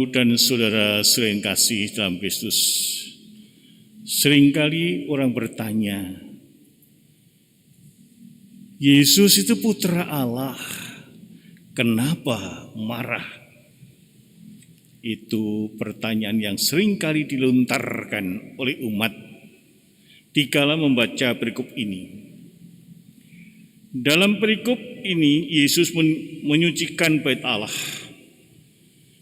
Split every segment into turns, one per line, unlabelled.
Dan saudara-saudara yang kasih dalam Kristus, seringkali orang bertanya, Yesus itu putra Allah, kenapa marah? Itu pertanyaan yang seringkali dilontarkan oleh umat dikala membaca perikop ini. Dalam perikop ini, Yesus menyucikan bait Allah.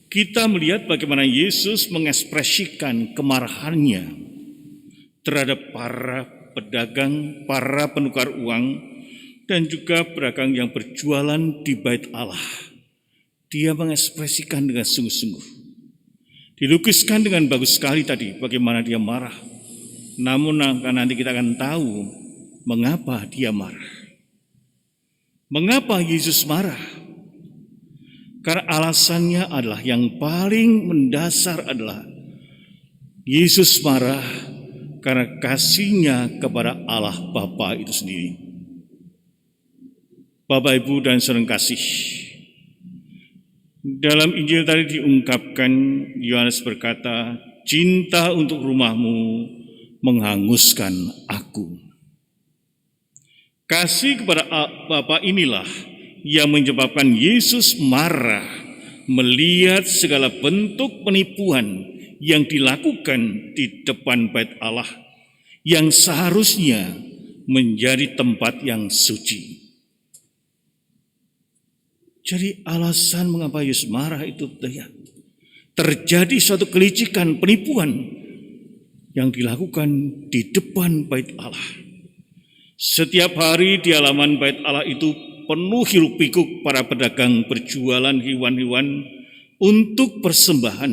Kita melihat bagaimana Yesus mengekspresikan kemarahannya terhadap para pedagang, para penukar uang, dan juga pedagang yang berjualan di bait Allah. Dia mengekspresikan dengan sungguh-sungguh. Dilukiskan dengan bagus sekali tadi bagaimana dia marah. Namun nanti kita akan tahu mengapa dia marah. Mengapa Yesus marah? Karena alasannya adalah yang paling mendasar adalah Yesus marah karena kasihnya kepada Allah Bapa itu sendiri. Bapak, Ibu, dan saudara kasih, dalam Injil tadi diungkapkan, Yohanes berkata, cinta untuk rumahmu menghanguskan aku. Kasih kepada Bapa inilah yang menyebabkan Yesus marah melihat segala bentuk penipuan yang dilakukan di depan bait Allah yang seharusnya menjadi tempat yang suci. Jadi alasan mengapa Yesus marah itu terjadi suatu kelicikan penipuan yang dilakukan di depan bait Allah. Setiap hari di halaman bait Allah itu penuh hiruk-pikuk para pedagang berjualan hewan-hewan untuk persembahan.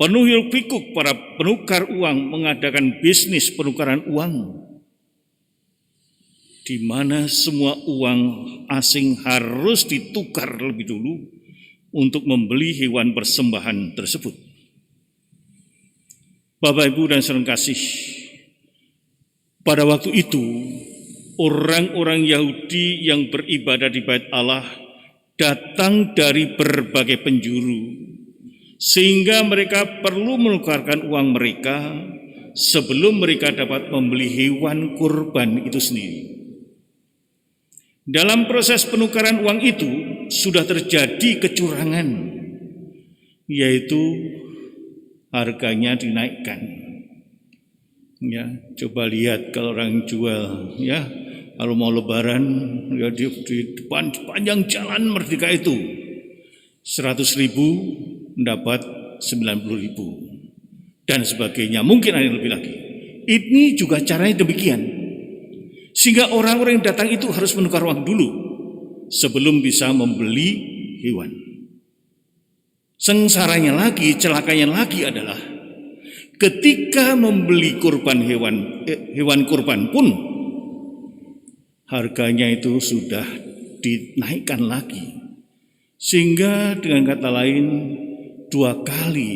Penuh hiruk-pikuk para penukar uang mengadakan bisnis penukaran uang, di mana semua uang asing harus ditukar lebih dulu untuk membeli hewan persembahan tersebut. Bapak, Ibu, dan saudara kasih, pada waktu itu orang-orang Yahudi yang beribadah di bait Allah datang dari berbagai penjuru, sehingga mereka perlu menukarkan uang mereka sebelum mereka dapat membeli hewan kurban itu sendiri. Dalam proses penukaran uang itu sudah terjadi kecurangan, yaitu harganya dinaikkan. Ya, coba lihat kalau orang jual, ya, kalau mau lebaran, ya di depan panjang jalan Merdeka itu 100.000 mendapat 90.000 dan sebagainya, mungkin ada yang lebih lagi. Ini juga caranya demikian, sehingga orang-orang yang datang itu harus menukar uang dulu sebelum bisa membeli hewan. Sengsaranya lagi, celakanya lagi adalah ketika membeli kurban hewan kurban pun harganya itu sudah dinaikkan lagi, sehingga dengan kata lain 2 kali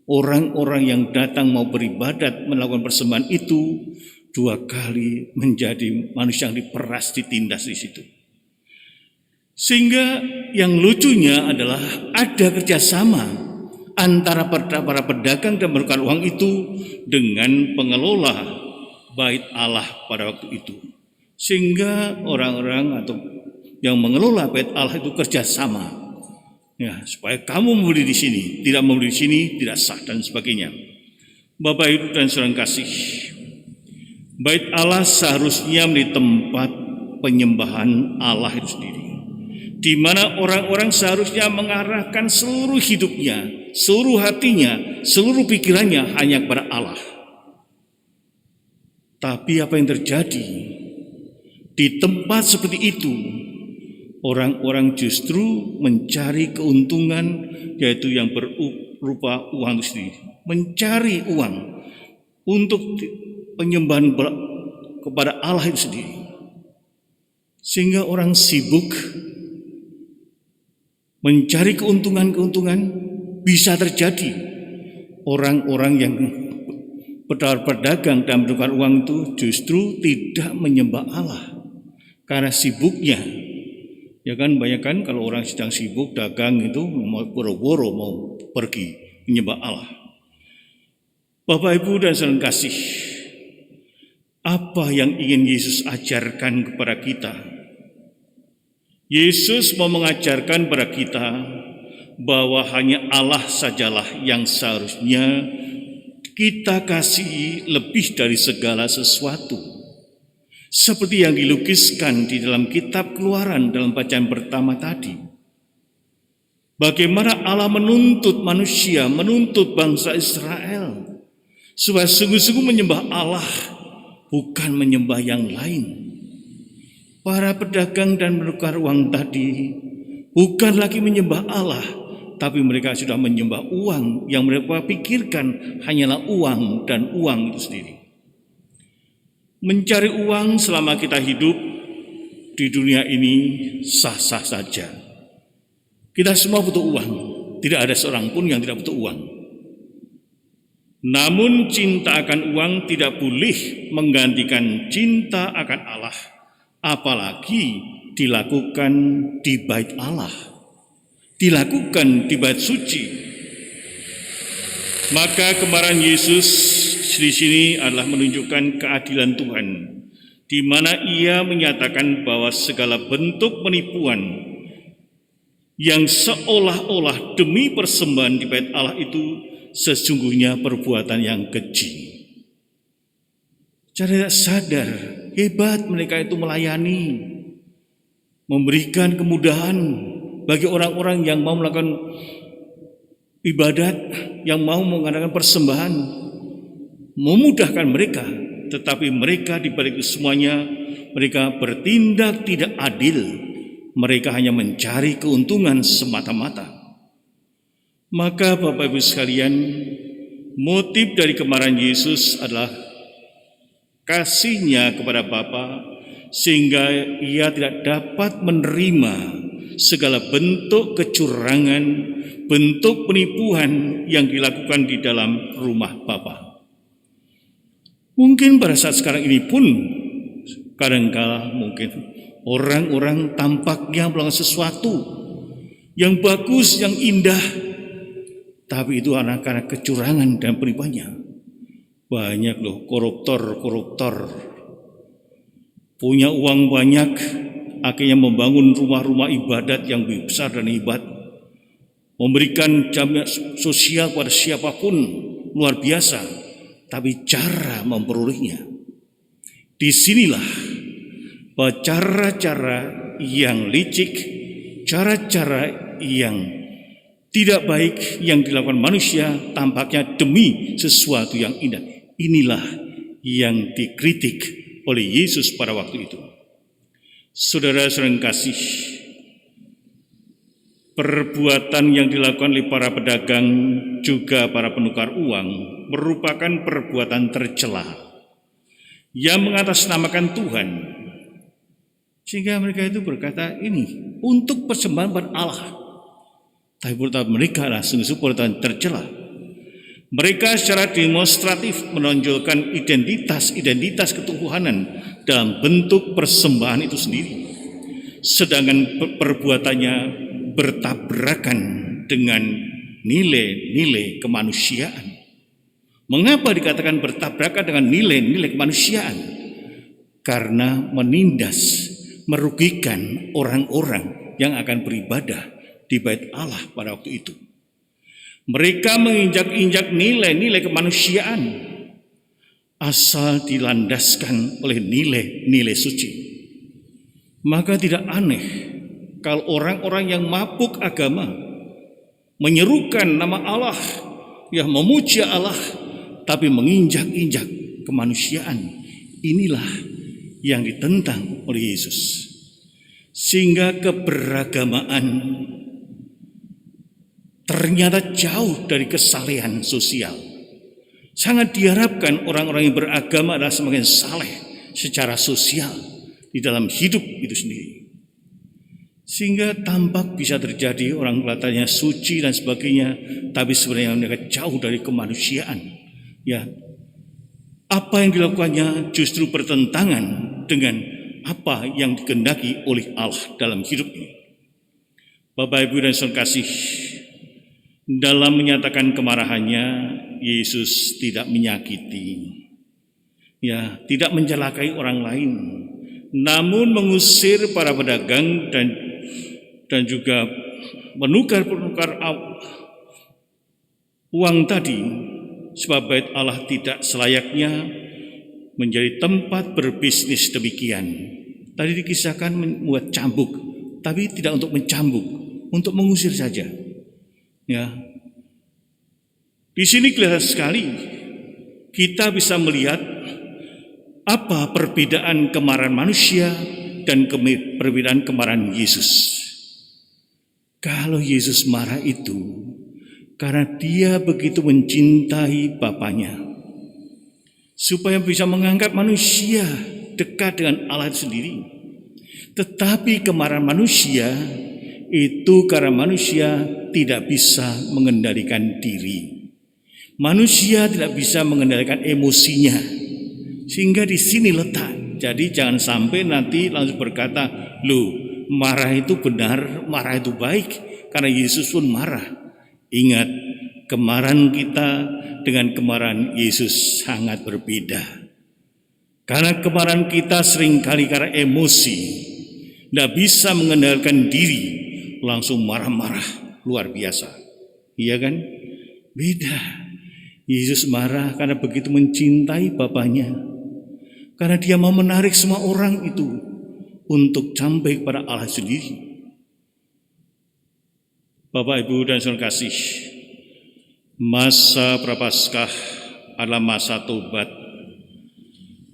orang-orang yang datang mau beribadat melakukan persembahan itu 2 kali menjadi manusia yang diperas, ditindas di situ. Sehingga yang lucunya adalah ada kerjasama antara para pedagang dan penukar uang itu dengan pengelola bait Allah pada waktu itu, sehingga orang-orang atau yang mengelola bait Allah itu kerjasama, ya, supaya kamu membeli di sini, tidak membeli di sini tidak sah dan sebagainya. Bapak, Ibu, dan saudara kasih, bait Allah seharusnya menjadi tempat penyembahan Allah itu sendiri, di mana orang-orang seharusnya mengarahkan seluruh hidupnya, seluruh hatinya, seluruh pikirannya hanya kepada Allah. Tapi apa yang terjadi di tempat seperti itu? Orang-orang justru mencari keuntungan, yaitu yang berupa uang sendiri, mencari uang untuk penyembahan kepada Allah itu sendiri, sehingga orang sibuk mencari keuntungan bisa terjadi. Orang-orang yang pedagang dan menukar uang itu justru tidak menyembah Allah karena sibuknya Ya kan, banyak kan kalau orang sedang sibuk dagang itu mau boro-boro mau pergi menyembah Allah. Bapak Ibu dan saudara kasih, apa yang ingin Yesus ajarkan kepada kita? Yesus mau mengajarkan kepada kita bahwa hanya Allah sajalah yang seharusnya kita kasihi lebih dari segala sesuatu. Seperti yang dilukiskan di dalam kitab Keluaran dalam bacaan pertama tadi. Bagaimana Allah menuntut manusia, menuntut bangsa Israel supaya sungguh-sungguh menyembah Allah, bukan menyembah yang lain. Para pedagang dan penukar uang tadi bukan lagi menyembah Allah, tapi mereka sudah menyembah uang. Yang mereka pikirkan hanyalah uang dan uang itu sendiri. Mencari uang selama kita hidup di dunia ini sah-sah saja. Kita semua butuh uang. Tidak ada seorang pun yang tidak butuh uang. Namun cinta akan uang tidak boleh menggantikan cinta akan Allah, apalagi dilakukan di bait Allah, dilakukan di bait suci. Maka kemarahan Yesus di sini adalah menunjukkan keadilan Tuhan, di mana Ia menyatakan bahwa segala bentuk penipuan yang seolah-olah demi persembahan di bait Allah itu sesungguhnya perbuatan yang keji. Cara sadar, hebat mereka itu melayani, memberikan kemudahan bagi orang-orang yang mau melakukan ibadat, yang mau mengadakan persembahan, memudahkan mereka. Tetapi mereka di balik semuanya, mereka bertindak tidak adil. Mereka hanya mencari keuntungan semata-mata. Maka Bapak Ibu sekalian, motif dari kemarahan Yesus adalah kasihnya kepada Bapa, sehingga Ia tidak dapat menerima segala bentuk kecurangan, bentuk penipuan yang dilakukan di dalam rumah Bapa. Mungkin pada saat sekarang ini pun kadangkala mungkin orang-orang tampaknya melakukan sesuatu yang bagus, yang indah, tapi itu karena kecurangan dan penipuannya. Banyak loh koruptor punya uang banyak, akhirnya membangun rumah-rumah ibadat yang besar dan hebat, memberikan jaminan sosial pada siapapun luar biasa, tapi cara memperolehnya, disinilah bahwa cara-cara yang licik, cara-cara yang tidak baik yang dilakukan manusia tampaknya demi sesuatu yang indah. Inilah yang dikritik oleh Yesus pada waktu itu. Saudara-saudara kasih, perbuatan yang dilakukan oleh para pedagang juga para penukar uang merupakan perbuatan tercela yang mengatasnamakan Tuhan. Sehingga mereka itu berkata ini untuk persembahan pada Allah. Tapi perbuatan mereka adalah sungguh perbuatan tercela. Mereka secara demonstratif menonjolkan identitas ketuhanan dalam bentuk persembahan itu sendiri. Sedangkan perbuatannya bertabrakan dengan nilai-nilai kemanusiaan. Mengapa dikatakan bertabrakan dengan nilai-nilai kemanusiaan? Karena menindas, merugikan orang-orang yang akan beribadah di bait Allah pada waktu itu. Mereka menginjak-injak nilai-nilai kemanusiaan asal dilandaskan oleh nilai-nilai suci. Maka tidak aneh kalau orang-orang yang mabuk agama menyerukan nama Allah, ya memuja Allah, tapi menginjak-injak kemanusiaan. Inilah yang ditentang oleh Yesus. Sehingga keberagamaan ternyata jauh dari kesalehan sosial. Sangat diharapkan orang-orang yang beragama adalah semakin saleh secara sosial di dalam hidup itu sendiri. Sehingga tampak bisa terjadi orang kelihatannya suci dan sebagainya, tapi sebenarnya mereka jauh dari kemanusiaan. Ya, apa yang dilakukannya justru bertentangan dengan apa yang dikehendaki oleh Allah dalam hidup ini. Bapak, Ibu, dan saudara kasih, dalam menyatakan kemarahannya, Yesus tidak menyakiti, tidak mencelakai orang lain, namun mengusir para pedagang dan juga penukar-penukar uang tadi, sebab bait Allah tidak selayaknya menjadi tempat berbisnis demikian. Tadi dikisahkan membuat cambuk, tapi tidak untuk mencambuk, untuk mengusir saja. Di sini kelihatan sekali kita bisa melihat apa perbedaan kemarahan manusia dan perbedaan kemarahan Yesus. Kalau Yesus marah itu karena dia begitu mencintai Bapaknya, supaya bisa mengangkat manusia dekat dengan Allah sendiri. Tetapi kemarahan manusia itu karena manusia tidak bisa mengendalikan diri. Manusia tidak bisa mengendalikan emosinya. Sehingga di sini letak. Jadi jangan sampai nanti langsung berkata, loh, marah itu benar, marah itu baik, karena Yesus pun marah. Ingat, kemarahan kita dengan kemarahan Yesus sangat berbeda. Karena kemarahan kita seringkali karena emosi, tidak bisa mengendalikan diri, langsung marah-marah luar biasa. Iya kan? Beda. Yesus marah karena begitu mencintai Bapaknya, karena dia mau menarik semua orang itu untuk sampai kepada Allah sendiri. Bapak, Ibu, dan saudara kasih, masa Prapaskah adalah masa tobat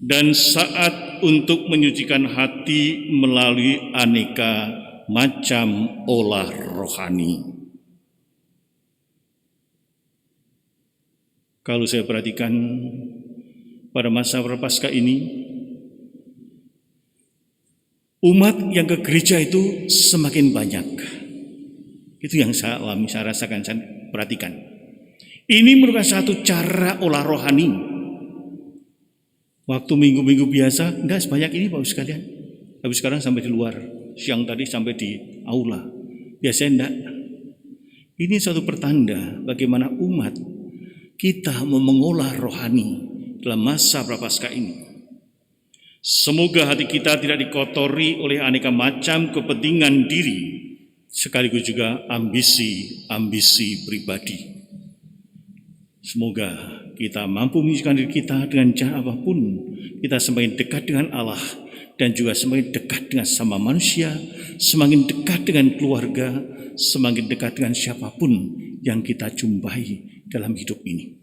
dan saat untuk menyucikan hati melalui aneka macam olah rohani. Kalau saya perhatikan pada masa Prapaskah ini, umat yang ke gereja itu semakin banyak. Itu yang saya alami, saya rasakan, saya perhatikan. Ini merupakan satu cara olah rohani. Waktu minggu-minggu biasa, enggak sebanyak ini Bapak sekalian. Tapi sekarang sampai di luar. Siang tadi sampai di aula. Biasanya enggak. Ini satu pertanda bagaimana umat kita mau mengolah rohani dalam masa Prapaskah ini. Semoga hati kita tidak dikotori oleh aneka macam kepentingan diri, sekaligus juga ambisi pribadi. Semoga kita mampu menyucikan diri kita dengan cara apapun, kita semakin dekat dengan Allah dan juga semakin dekat dengan sama manusia, semakin dekat dengan keluarga, semakin dekat dengan siapapun yang kita jumpai dalam hidup ini.